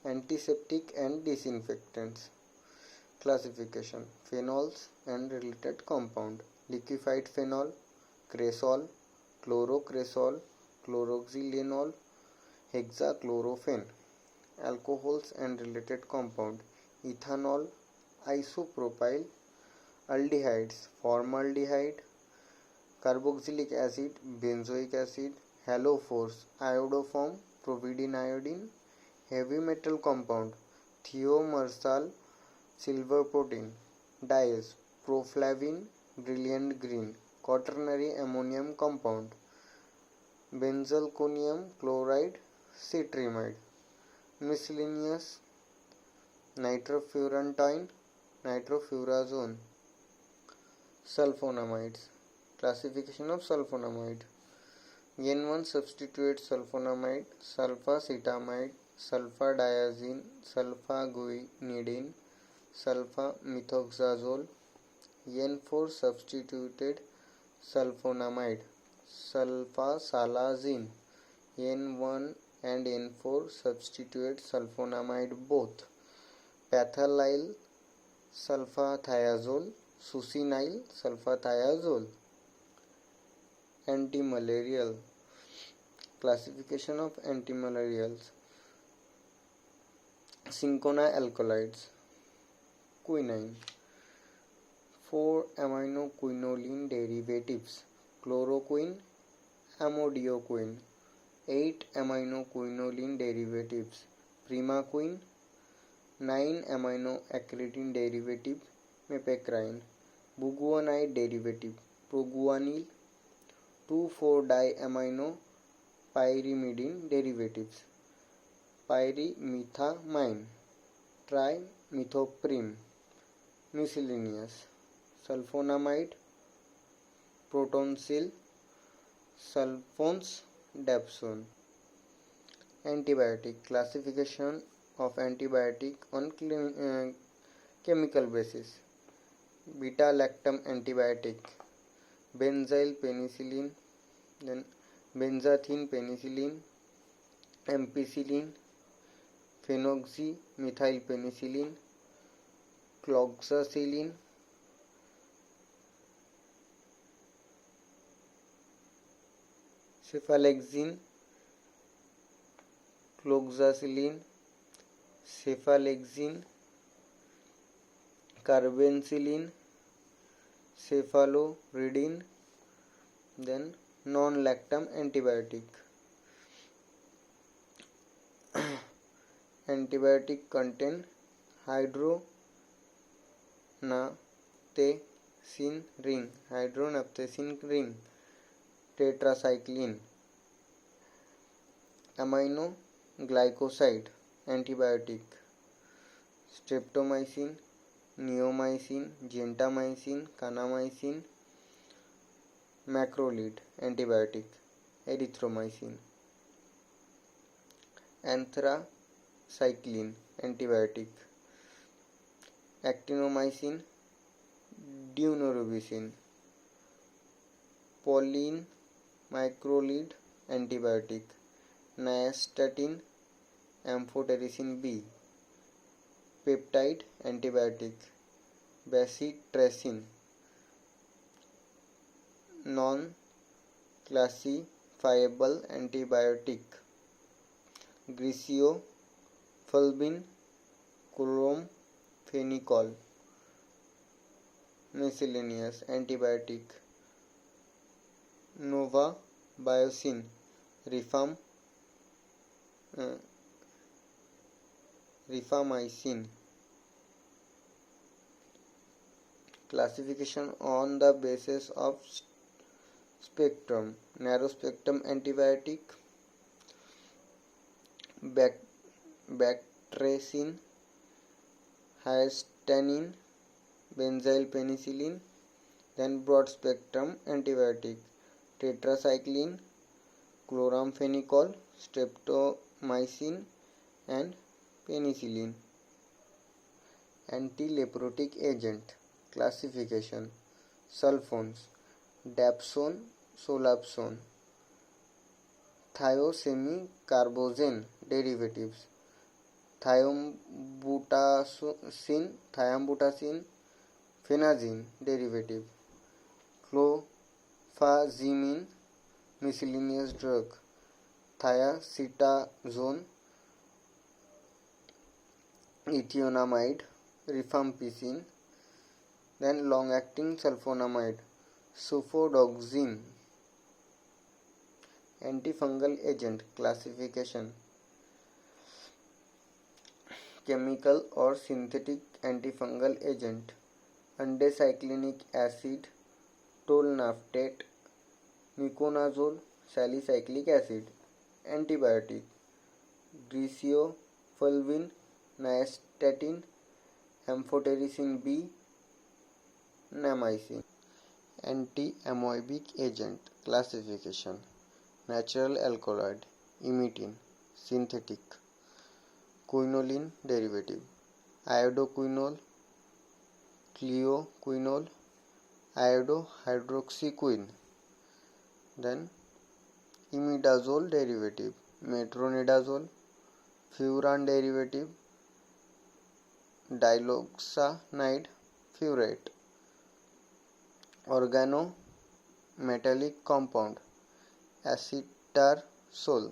antiseptic and disinfectants. Classification: phenols and related compound: liquefied phenol, cresol, chlorocresol, chloroxylenol, hexachlorophene. Alcohols and related compound: ethanol, isopropyl aldehydes, formaldehyde, carboxylic acid, benzoic acid, halophores, iodoform, providiniodine. Heavy metal compound: thiomersal, silver protein. Dyes: proflavin, brilliant green. Quaternary ammonium compound: benzalkonium chloride, cetrimide. Miscellaneous: nitrofurantoin, nitrofurazone. Sulfonamides. Classification of sulfonamide: N1 substitute sulfonamide, sulfacetamide, sulfadiazine, sulfaguanidine, sulfamethoxazole. N4 substituted sulfonamide, sulfasalazine. N1 and N4 substitute sulfonamide both. Pathalyl sulfathiazole, succinyl sulfathiazole. Antimalarial. Classification of antimalarials: cinchona alkaloids. Quinine. 4-aminoquinoline derivatives: chloroquine, amodioquine. 8-aminoquinoline derivatives: primaquine. 9-aminoacridine derivative: mepecrine. Buguanide derivative: proguanil. 2,4-diamino pyrimidine derivatives: pyrimethamine, trimethoprim. Miscellaneous: sulfonamide, protonsil, sulfones, dapsone. Antibiotic. Classification of antibiotic on chemical basis: beta-lactam antibiotic, benzyl penicillin, then benzathine penicillin, ampicillin, phenoxymethylpenicillin, cloxacillin, cephalexin, cloxacillin, cephalexin, carbencillin, cephaloridin. Then non-lactam antibiotic. Antibiotic contain hydronaphthalene ring, tetracycline. Amino glycoside antibiotic: streptomycin, neomycin, gentamicin, kanamycin. Macrolide antibiotic: erythromycin. Anthracycline antibiotic: actinomycin, daunorubicin. Pauline macrolide antibiotic: nystatin, amphotericin B. Peptide antibiotic: bacitracin. Non-classifiable antibiotic: griseofulvin, chloramphenicol. Miscellaneous antibiotic: novabiocin, rifamycin. Classification on the basis of spectrum: narrow spectrum antibiotic, bactracin, hystatin, benzyl penicillin. Then broad spectrum antibiotic: tetracycline, chloramphenicol, streptomycin, and penicillin. Antileprotic agent. Classification: sulfones, dapsone, solapsone. Thiosemicarbazane derivatives: thiambutacin, phenazine derivative, clofazimine, miscellaneous drug, thiacetazone, ethionamide, rifampicin, then long-acting sulfonamide, sulfadoxine. Antifungal agent classification. Chemical or synthetic antifungal agent: andecyclinic acid, tolnaftate, miconazole, salicylic acid. Antibiotic: griseofulvin, nystatin, amphotericin B, neomycin. Anti-amoebic agent classification: natural alkaloid, imitin, synthetic, quinoline derivative, iodoquinol, cleoquinol, iodohydroxyquin. Then imidazole derivative, metronidazole, furan derivative, diloxanide furan. Organometallic compound: acetylsol,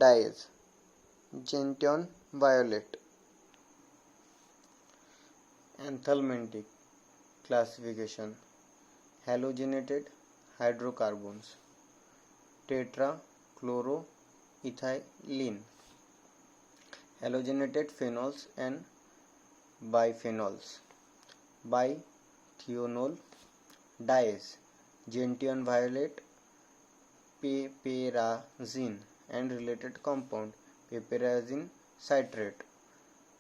diaz, gentian violet. Anthelmintic classification: halogenated hydrocarbons, tetrachloroethylene, halogenated phenols and biphenyls, bithionol, diaz, gentian violet, piperazine and related compound, piperazine citrate,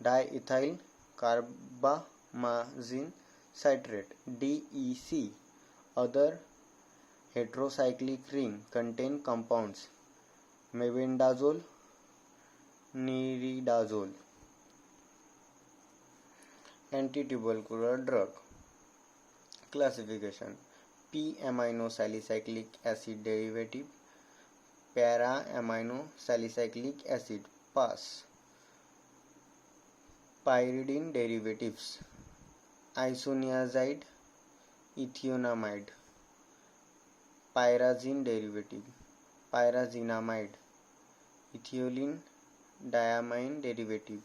diethyl carbamazine citrate, DEC. Other heterocyclic ring contain compounds: mebendazole, nirindazole. Antitubercular drug classification: p-amino salicylic acid derivative, para-amino salicylic acid, PAS. Pyridine derivatives: isoniazid, ethionamide. Pyrazine derivative: pyrazinamide. Ethylene diamine derivative: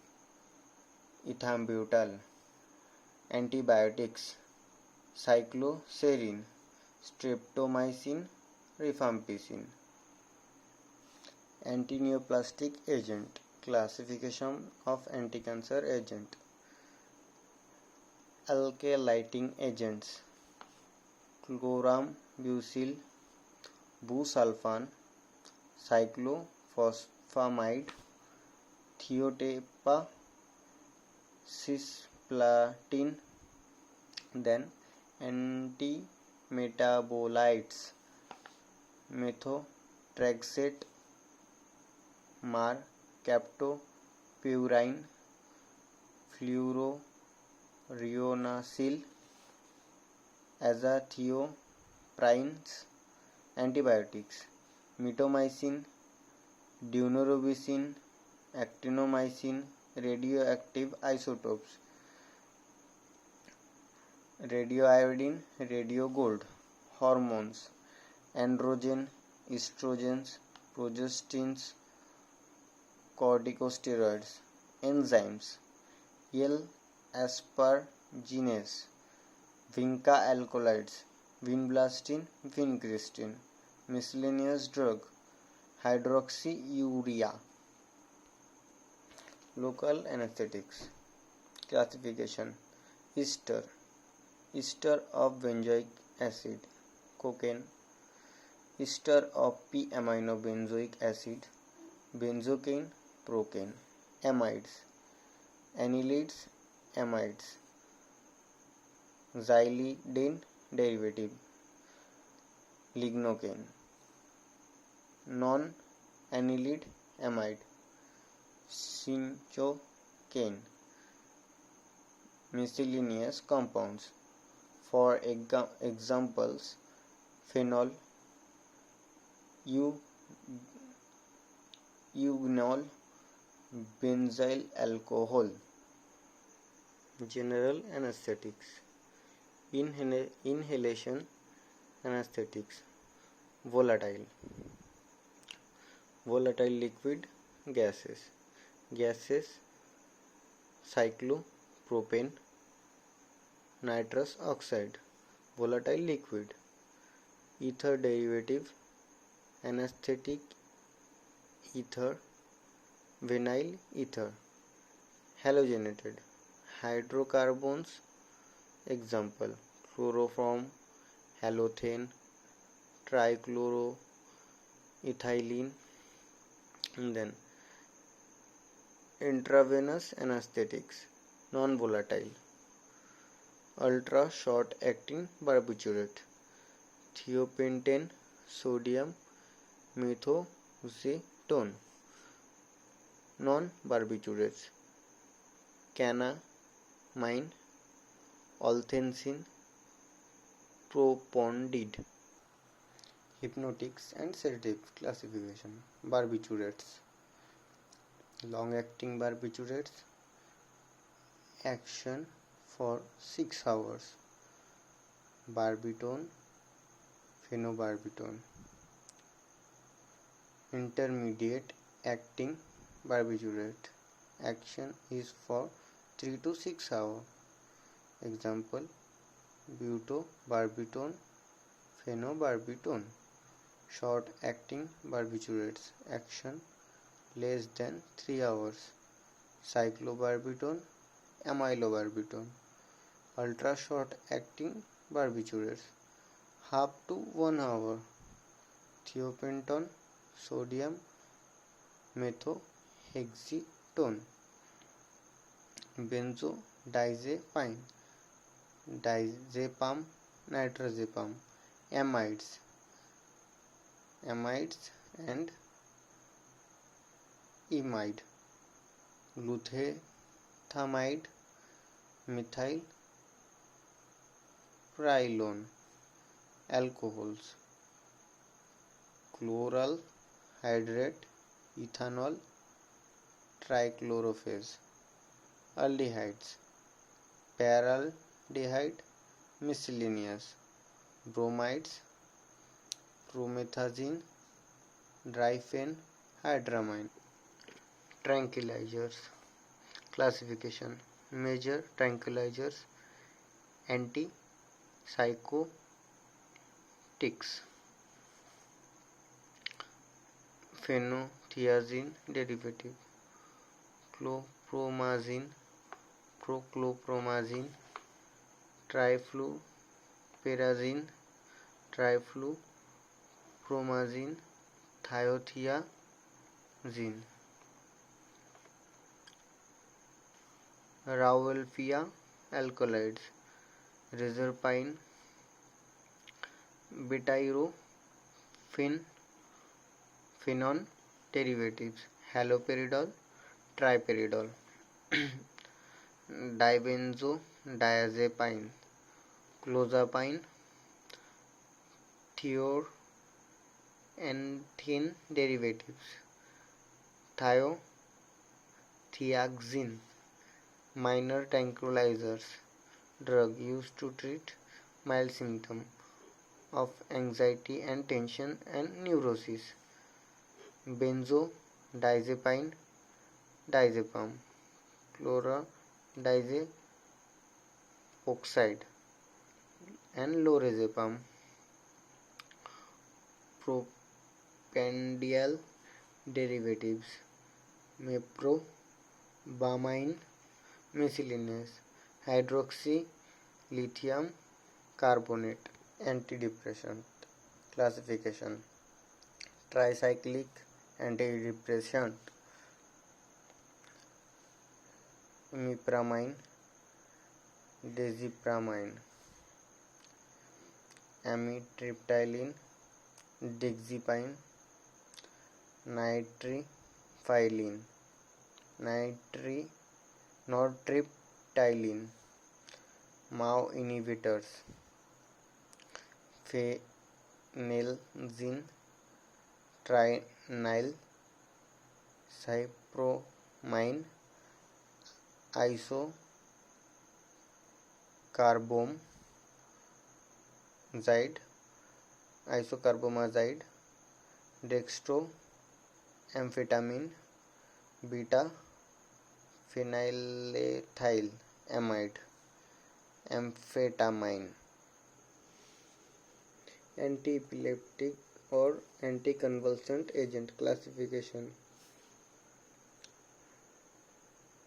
ethambutol. Antibiotics: cycloserine, streptomycin, rifampicin. Antineoplastic agent classification of anticancer agent: alkylating agents: chlorambucil, busulfan, cyclophosphamide, thiotepa, cisplatin. Then antimetabolites: methotrexate, marcaptopurine, fluorouracil, azathioprines. Antibiotics: mitomycin, daunorubicin, actinomycin. Radioactive isotopes: radioiodine, radiogold. Hormones: androgen, estrogens, progestins, corticosteroids. Enzymes: L-asparginase, vinca alkaloids, vinblastine, vincristin. Miscellaneous drug: hydroxyurea. Local anesthetics classification: ester, ester of benzoic acid, cocaine, ester of p-amino benzoic acid, benzocaine, procaine. Amides: anilides, amides. Xylidine derivative: lignocaine. Non-anilide amide: cinchocaine. Miscellaneous compounds: for examples, phenol, eugenol, Benzyl alcohol. General anesthetics. Inhalation anesthetics. Volatile. Volatile liquid gases. Gases cyclopropane, nitrous oxide. Volatile liquid. Ether derivative anesthetic ether, vinyl ether. Halogenated hydrocarbons. Example: chloroform, halothane, trichloroethylene. And then intravenous anesthetics, non-volatile, ultra short acting barbiturate, thiopentane, sodium methoxytone. Non-barbiturates, canamine, olthensin, propondid. Hypnotics and sedative classification. Barbiturates. Long-acting barbiturates. Action for 6 hours. Barbitone, phenobarbital. Intermediate acting barbiturate. Action is for 3 to 6 hours. Example: butobarbitone, phenobarbital. Short acting barbiturates. Action less than 3 hours. Cyclobarbitone, amylobarbitone. Ultra short acting barbiturates. Half to 1 hour. Thiopentone, sodium methoxytone. Benzodiazepine, diazepam, nitrazepam. Amides and imide. Glutathamide, methyl pyrrolone. Alcohols: chloral hydrate, ethanol, trichlorophase. Aldehydes: paraldehyde, miscellaneous. Bromides: promethazine, diphenhydramine. Tranquilizers. Classification: major tranquilizers, antipsychotics. Phenothiazine derivative: chlorpromazine, prochlorpromazine, trifluperazine, triflupromazine, thiothiazine. Rauwolfia alkaloids: reserpine, butyrophenone derivatives, haloperidol, triperidol. Dibenzodiazepine, clozapine, thioretin derivatives, thiazine. Minor tranquilizers, drug used to treat mild symptoms of anxiety and tension and neurosis. Benzodiazepine, diazepam, chlordiazepoxide, and lorazepam. Propanediol derivatives, meprobamine, miscellaneous. Hydroxylithium carbonate. Antidepressant. Classification: tricyclic antidepressant, imipramine, dexipramine. Amitriptyline, dexipine, nitriptyline, nortriptyline. MAO inhibitors: phenelzine, trinyl cyprobenzone, mine, isocarbomazide, dextroamphetamine, beta phenylethyl amide, amphetamine. Antiepileptic or anticonvulsant agent classification.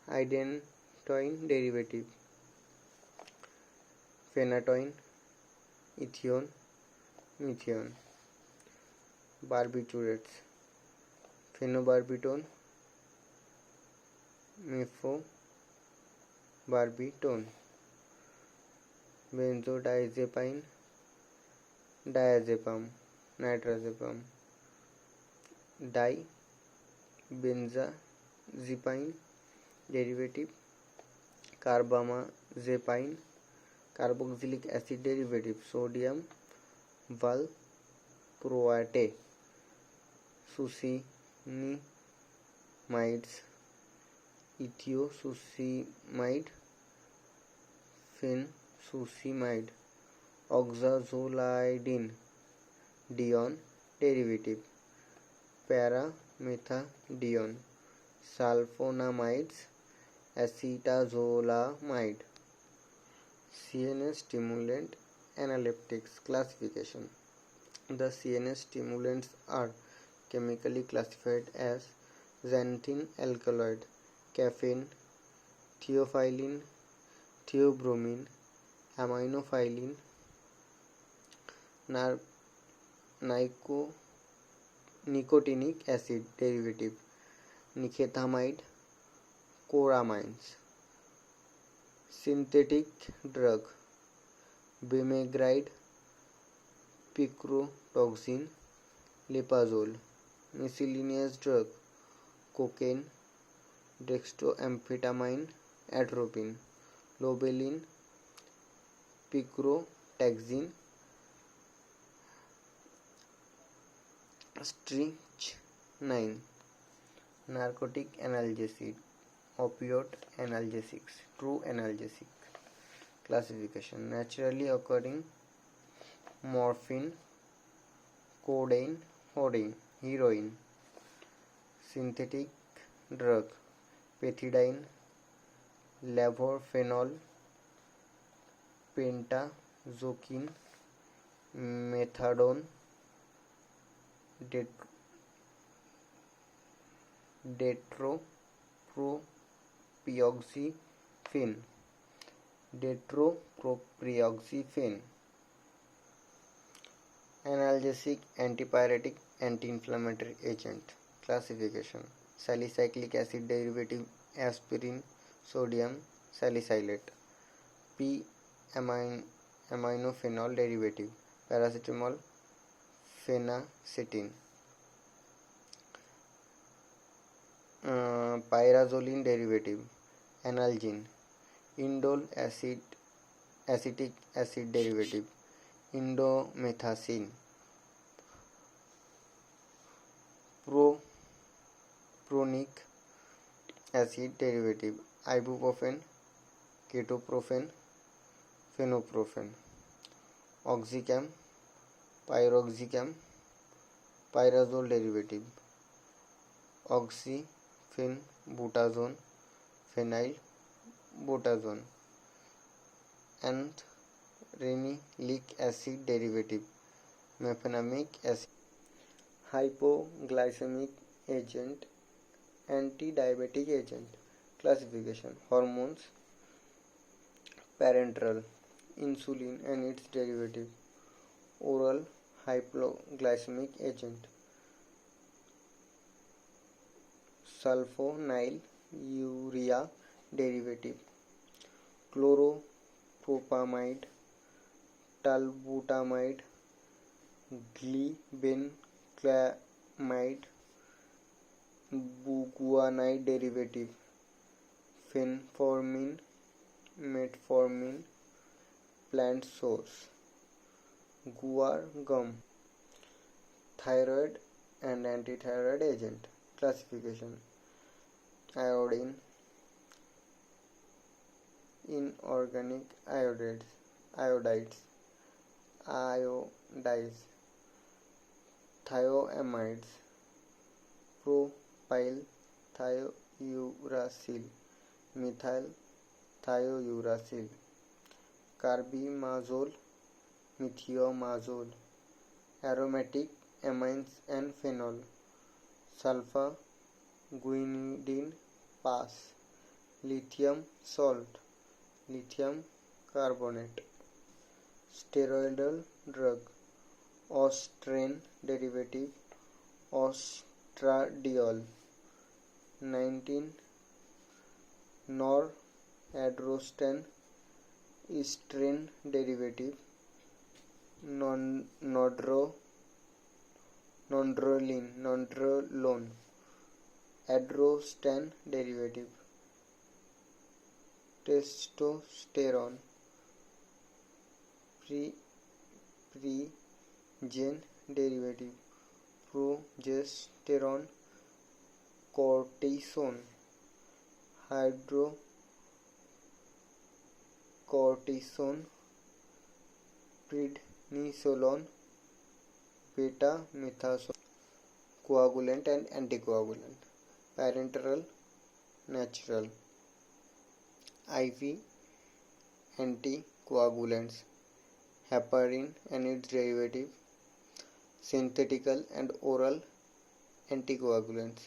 Identoin derivative, phenytoin, ethione, methione. Barbiturates, phenobarbital, meflobarbital. Benzodiazepine, diazepam, nitrazepam. Dibenzazepine derivative, carbamazepine. Carboxylic acid derivative, sodium valproate. Succinimides, ethiosuccinimide, phensuccinimide. Oxazolidine, dione derivative, paramethadione. Sulfonamides, acetazolamide. CNS stimulant analeptics classification. The CNS stimulants are chemically classified as xanthine alkaloid, caffeine, theophylline, theobromine, aminophylline, nicotinic acid derivative, nicotinamide, chloramines. Synthetic drug, bimegride, picrotoxin, lepazole. Miscellaneous drug, cocaine, dextroamphetamine, atropine, lobeline, picrotaxin, strychnine. Narcotic analgesic, opioid analgesics, true analgesic. Classification. Naturally occurring, morphine, codeine, heroin. Synthetic drug, pethidine, levorphenol, pentazocine, methadone, detroproxyphene. Analgesic, antipyretic, anti-inflammatory agent. Classification. Salicylic acid derivative, aspirin, sodium salicylate. P-aminophenol derivative, paracetamol, phenacetin. Pyrazoline derivative, analgin. Indole acetic acid derivative, indomethacin. Propionic acid derivative, ibuprofen, ketoprofen, phenoprofen. Oxycam, pyroxicam, pyrazole derivative, oxyphenbutazone, phenylbutazone. Anthranilic acid derivative, mefenamic acid. Hypoglycemic agent, anti-diabetic agent. Classification. Hormones, parenteral, insulin and its derivative, oral hypoglycemic agent, sulfonylurea derivative, chloropropamide, talbutamide, glibenclamide, guanide derivative, fenformin, metformin. Plant source, guar gum. Thyroid and antithyroid agent. Classification. iodine, inorganic iodides, iodides, thioamides, propyl thiouracil, methyl thiouracil, carbimazole, methimazole, aromatic amines and phenol, sulfur guanidine pass, lithium salt, lithium carbonate, steroidal drug, ostrain derivative, ostradiol, 19 noradrostan, estrine derivative, nondrolone, adrostan derivative, testosterone, pregain derivative, progesterone, cortisone, hydrocortisone, prednisolone, betamethasone, coagulant and anticoagulant, parenteral, natural, IV anticoagulants, heparin and its derivative, synthetical and oral anticoagulants,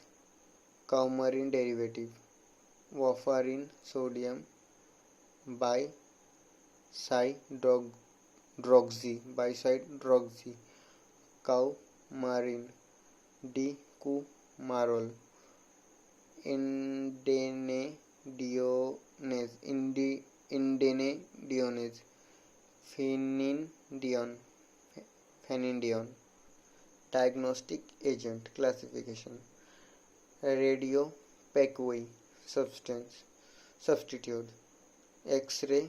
coumarin derivative, warfarin sodium bisidroxy, coumarin, decumarol, indenedionase, phenindione. Diagnostic agent classification. Radiopaque substitute, X-ray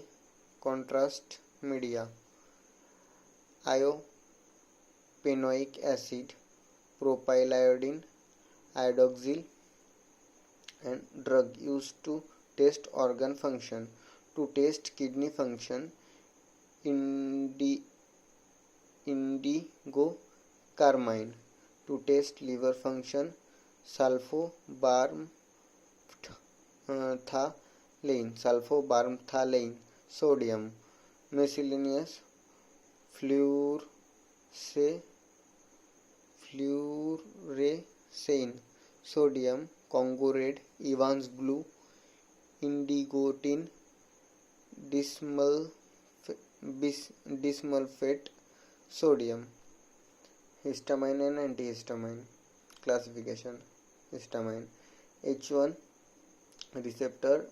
contrast media, iopanoic acid, propyl iodine, iodoxyl, and drug used to test organ function. To test kidney function, indigocarmine. To test liver function, sulfobarmthalane, sodium. Miscellaneous fluorescein, sodium, Congo red, Evans blue, indigotin, dismulfate, sodium. Histamine and antihistamine classification. Histamine, H1 receptor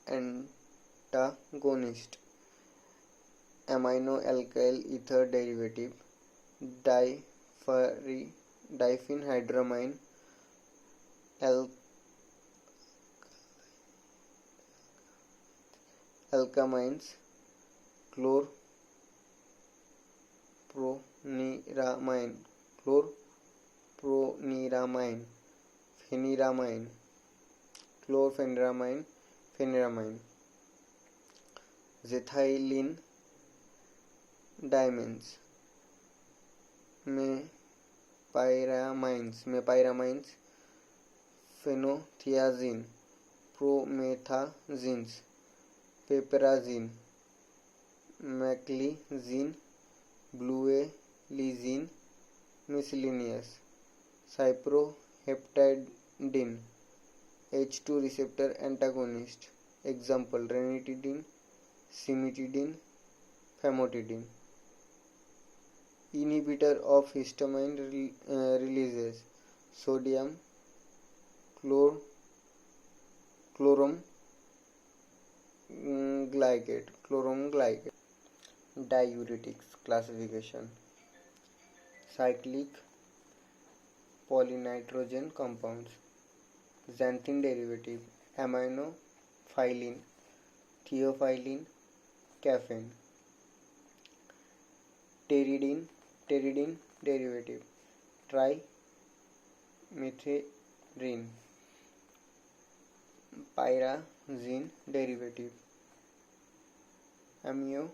antagonist, amino alkyl ether derivative, diphenhydramine, alkylamines, chlorpheniramine, phenyramine, xethylene diamines, mepyramines, phenothiazine, promethazines, piperazine, maclizine, bluelizine. Miscellaneous cyproheptadine, H2 receptor antagonist. Example, ranitidine, cimetidine, famotidine. Inhibitor of histamine releases, sodium chlorum glycate. Diuretics classification. Cyclic polynitrogen compounds, xanthine derivative, aminophylline, theophylline, caffeine. Pteridine derivative, trimethoprim, pyrazine derivative, amiorid,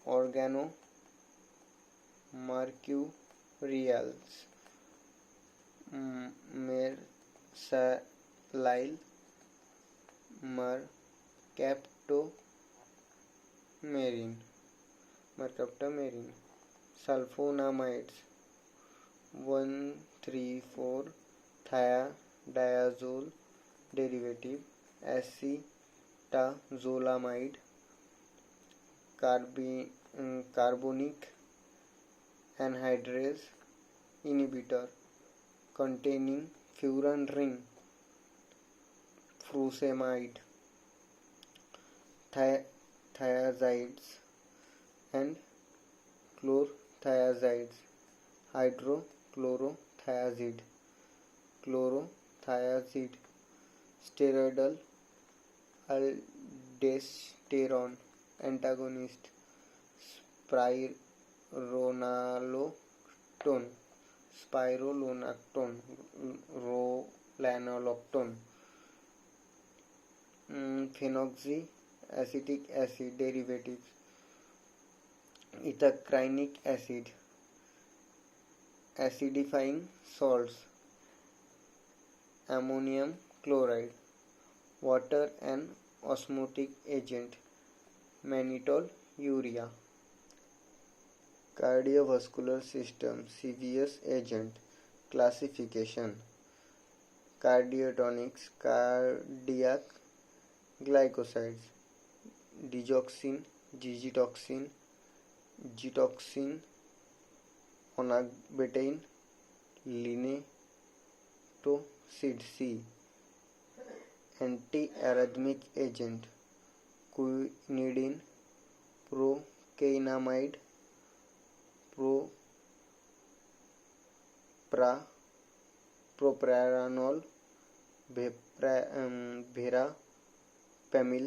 organomercurials, mersalyl, mercaptomerine, sulfonamides, 1,3,4-thiazole derivative, acetazolamide, carbonic anhydrase inhibitor containing furan ring, furosemide, thiazides and chlorothiazides, hydrochlorothiazide, chlorothiazide, steroidal aldosterone antagonist, spironolactone, rolanolactone, phenoxyacetic acid derivatives, ethacrynic acid, acidifying salts, ammonium chloride, water and osmotic agent, mannitol urea. Cardiovascular system CVS agent classification, cardiotonics, cardiac glycosides, digoxin, digitoxin, Gitoxin, onabetane, linetocid C, antiarrhythmic agent, quinidine, procainamide, propranolol, verapamil,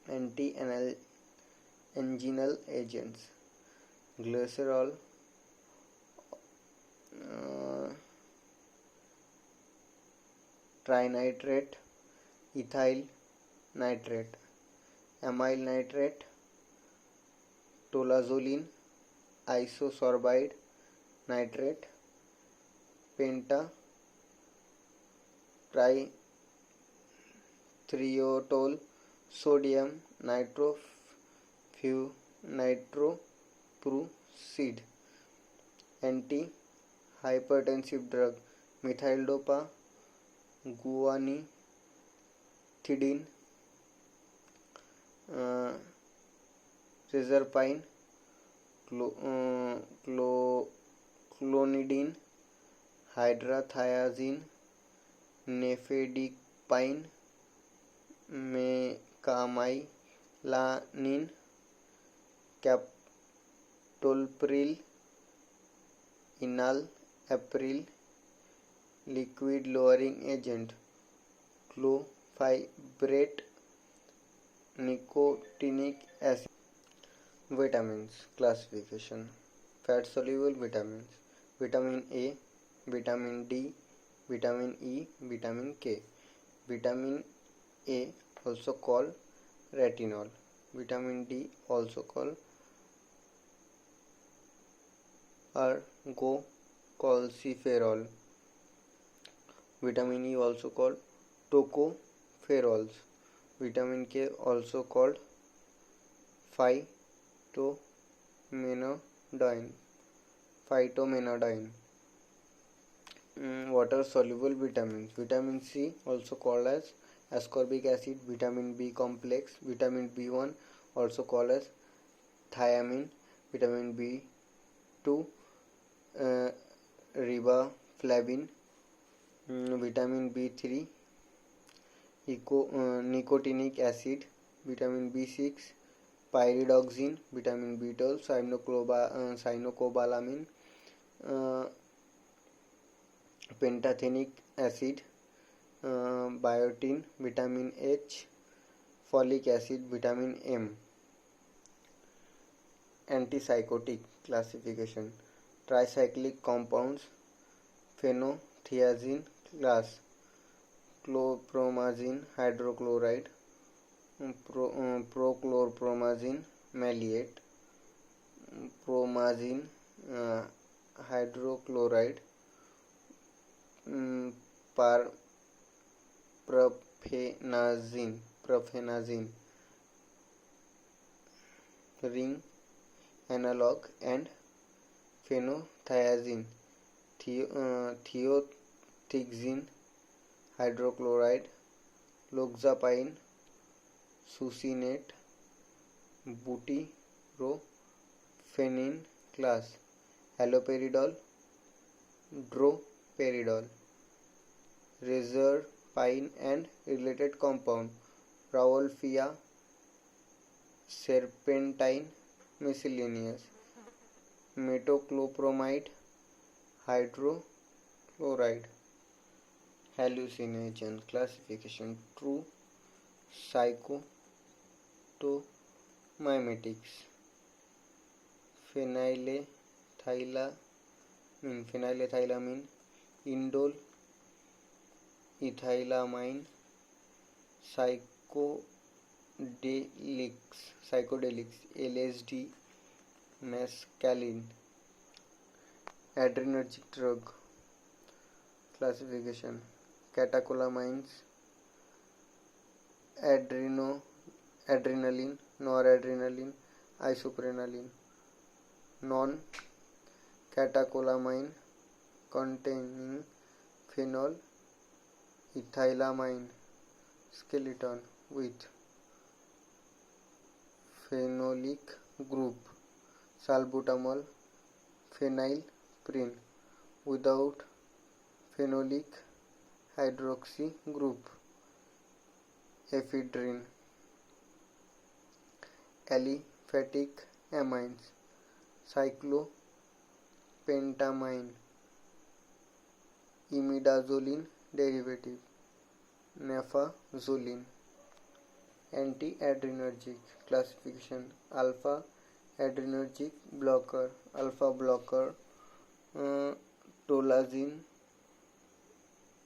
anti-anginal agents, glycerol, trinitrate, ethyl nitrate, amyl nitrate, tolazoline, isosorbide nitrate, pentatriiodotol, sodium nitroprusside, antihypertensive drug, methyl-dopa, guanethidine, reserpine, clonidine, hydrathiazine, nifedipine, mecamylanin, captopril, enalapril, liquid lowering agent, clofibrate, nicotinic acid. Vitamins classification, fat soluble vitamins, vitamin A, vitamin D, vitamin E, vitamin K. Vitamin A also called retinol, vitamin D also called ergocalciferol, vitamin E also called tocopherols, vitamin K also called phytomenadine. Water soluble vitamins, vitamin C also called as ascorbic acid, vitamin B complex, vitamin B1 also called as thiamine, vitamin B2 riboflavin, vitamin B3 nicotinic acid, vitamin B6 pyridoxine, vitamin B12 cyanocobalamin, pantothenic acid, biotin, vitamin H, folic acid, vitamin M. Antipsychotic classification, tricyclic compounds, thiazine class. Chlorpromazine hydrochloride, prochlorpromazine maleate, promazine hydrochloride, profenazine ring analog, and phenothiazine, thiothiazine hydrochloride, loxapine succinate, butyrophenine class, haloperidol, droperidol, reserpine and related compound, Rauwolfia, serpentine, miscellaneous, metoclopramide hydrochloride. Hallucinogen classification: true psychotomimetics, phenylethylamine, indole ethylamine, psychedelics, LSD, mescaline. Adrenergic drug classification: catecholamines, adrenaline, noradrenaline, isoprenaline. Non-catecholamine containing phenol ethylamine skeleton with phenolic group, salbutamol, phenylprine without phenolic hydroxy group, ephedrine. Aliphatic amines, cyclopentamine, imidazoline derivative, nafazoline. Antiadrenergic classification: alpha adrenergic blocker, alpha blocker, tolazine,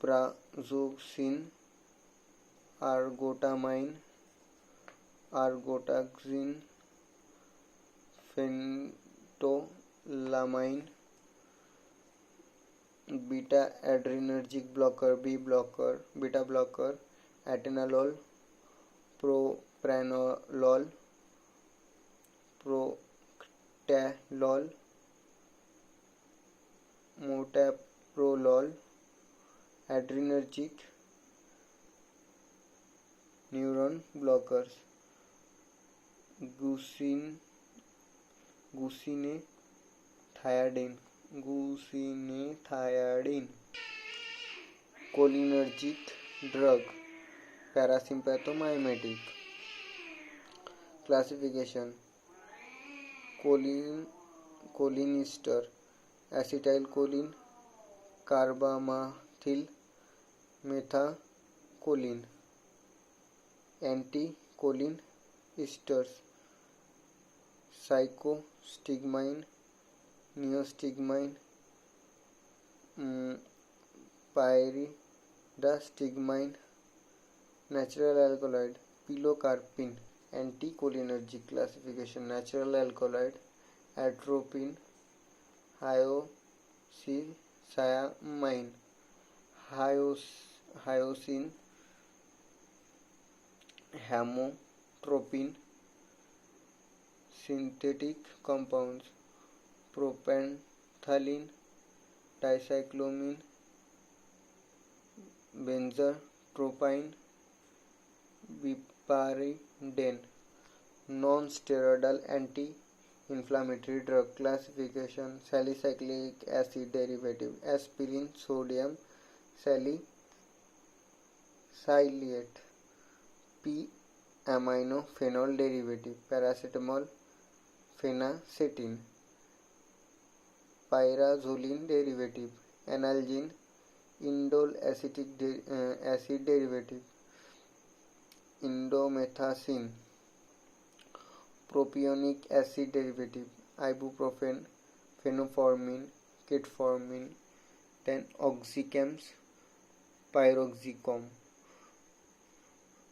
prazosin, argotamine, argotaxine, phentolamine. Beta adrenergic blocker, beta blocker, atenolol, propranolol, proctalol, metoprolol. Adrenergic neuron blockers, guanicotinium. Cholinergic drug, parasympathomimetic classification: cholinester, acetylcholine, carbamazepine, methacholine. Anticholine esters, cyclostigmine, neostigmine, pyridostigmine. Natural alkaloid, pilocarpine. Anticholinergic classification: natural alkaloid, atropine, hyoscyamine, hyoscine, hamotropine. Synthetic compounds, propanthalline, dicyclomine, benzatropine, piperidine. Non-steroidal anti-inflammatory drug classification: salicylic acid derivative, aspirin, sodium salicylate, p-amino phenol derivative, paracetamol, phenacetin. Pyrazoline derivative, analgin, indole acetic acid derivative, indomethacin. Propionic acid derivative, ibuprofen, phenformin, ketformin. then oxychems, pyroxycom,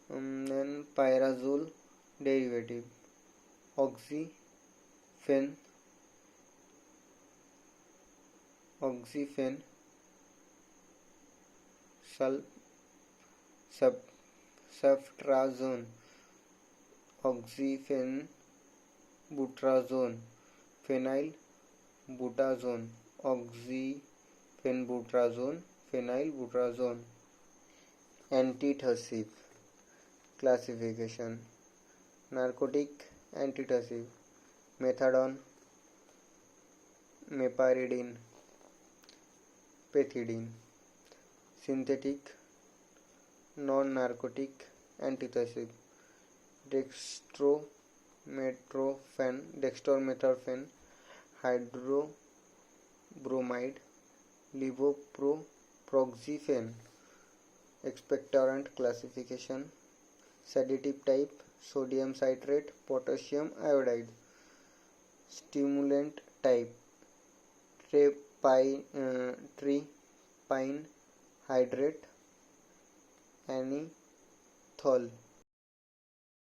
then pyrazole derivative, oxyfen, ceftriaxone, oxyphenbutrazone, phenylbutazone, oxyphenbutrazone, phenylbutazone. Antitussive classification. Narcotic antitussive: methadone, meperidine, pethidine. Synthetic non-narcotic antitussive: dextromethorphan, hydrobromide, levoproxyphen. Expectorant classification. Sedative type: sodium citrate, potassium iodide. Stimulant type: trypine hydrate, anethol.